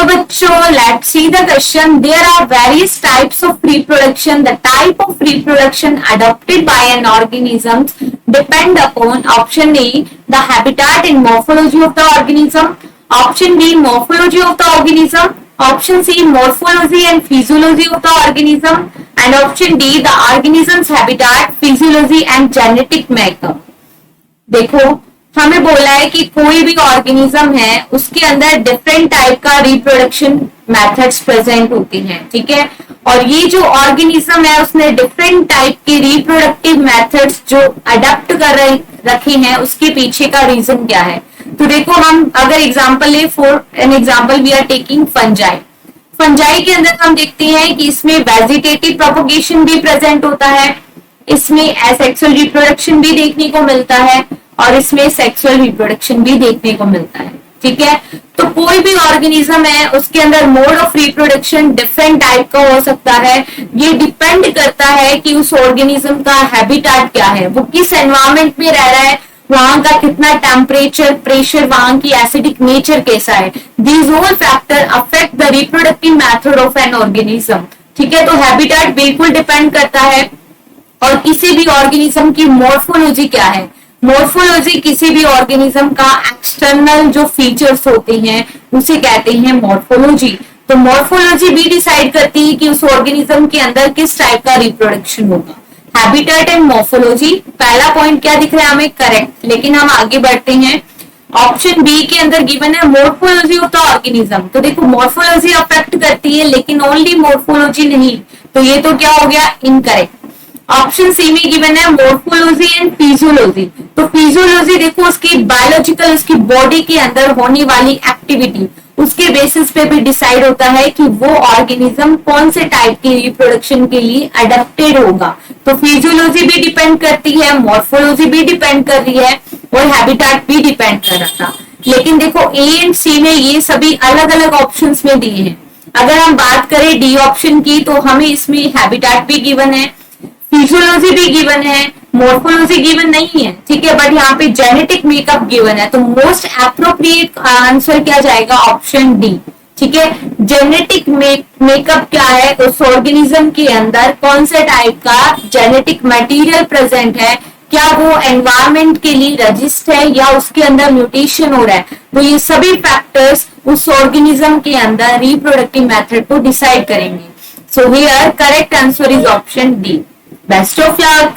बच्चों, let's see the question. There are various types of reproduction. The type of reproduction adopted by an organism depend upon option A, the habitat and morphology of the organism. Option B, morphology of the organism. Option C, morphology and physiology of the organism. And option D, the organism's habitat, physiology and genetic makeup. देखो, हमें बोला है कि कोई भी organism है उसके अंदर डिफरेंट टाइप का रिप्रोडक्शन मेथड्स प्रेजेंट होती हैं, ठीक है। और ये जो ऑर्गेनिज्म है उसने डिफरेंट टाइप के रिप्रोडक्टिव मेथड्स जो अडेप्ट कर रखे हैं, उसके पीछे का रीजन क्या है। तो देखो, हम अगर एग्जांपल ले, for an example we are taking fungi. Fungi के अंदर हम देखते हैं कि इसमें वेजिटेटिव प्रोपोगेशन भी प्रेजेंट होता है, इसमें एसेक्सुअल रिप्रोडक्शन भी देखने को मिलता है और इसमें सेक्सुअल रिप्रोडक्शन भी देखने को मिलता है, ठीक है। तो कोई भी ऑर्गेनिज्म है उसके अंदर mode of reproduction different type का हो सकता है। ये डिपेंड करता है कि उस ऑर्गेनिज्म का हैबिटेट क्या है, वो किस एनवायरमेंट में रह रहा है, वहां का कितना टेम्परेचर, प्रेशर, वहां की एसिडिक नेचर कैसा है। These all factor affect the reproductive method of an organism, ठीक है। तो हैबिटेट बिल्कुल डिपेंड करता है। और किसी भी ऑर्गेनिज्म की मॉर्फोलॉजी क्या है, मॉर्फोलॉजी किसी भी ऑर्गेनिज्म का एक्सटर्नल जो फीचर्स होते हैं उसे कहते हैं मॉर्फोलॉजी। तो मॉर्फोलॉजी भी डिसाइड करती है कि उस ऑर्गेनिज्म के अंदर किस टाइप का रिप्रोडक्शन होगा। हैबिटेट एंड मॉर्फोलॉजी, पहला पॉइंट क्या दिख रहा है हमें, करेक्ट। लेकिन हम आगे बढ़ते हैं, ऑप्शन बी के अंदर गिवन है मॉर्फोलॉजी ऑफ द ऑर्गेनिज्म। तो देखो, मॉर्फोलॉजी अफेक्ट करती है लेकिन ओनली मॉर्फोलॉजी नहीं, तो ये तो क्या हो गया, इनकरेक्ट। ऑप्शन सी में गिवन है मॉर्फोलॉजी एंड फिजियोलॉजी। तो फिजियोलॉजी देखो, उसकी बायोलॉजिकल, उसकी बॉडी के अंदर होने वाली एक्टिविटी, उसके बेसिस पे भी डिसाइड होता है कि वो ऑर्गेनिज्म कौन से टाइप की रिप्रोडक्शन के लिए अडेप्टेड होगा। तो फिजियोलॉजी भी डिपेंड करती है, मॉर्फोलॉजी भी डिपेंड कर रही है और हैबिटेट भी डिपेंड कर रहा था। लेकिन देखो, ए एंड सी में ये सभी अलग अलग ऑप्शंस में दिए हैं। अगर हम बात करें डी ऑप्शन की, तो हमें इसमें हैबिटेट भी गिवन है, फिजियोलॉजी भी गिवन है, मॉर्फोलॉजी गिवन नहीं है, ठीक है। बट यहाँ पे जेनेटिक मेकअप गिवन है, तो मोस्ट एप्रोप्रिएट आंसर क्या जाएगा, ऑप्शन डी, ठीक है। जेनेटिक मेकअप क्या है, उस ऑर्गेनिज्म के अंदर कौन से टाइप का जेनेटिक मटेरियल प्रेजेंट है, क्या वो एनवायरमेंट के लिए रजिस्ट है या उसके अंदर म्यूटेशन हो रहा है। तो ये सभी फैक्टर्स उस ऑर्गेनिज्म के अंदर रिप्रोडक्टिव मेथड को डिसाइड करेंगे। So here correct answer is option D. Best of luck.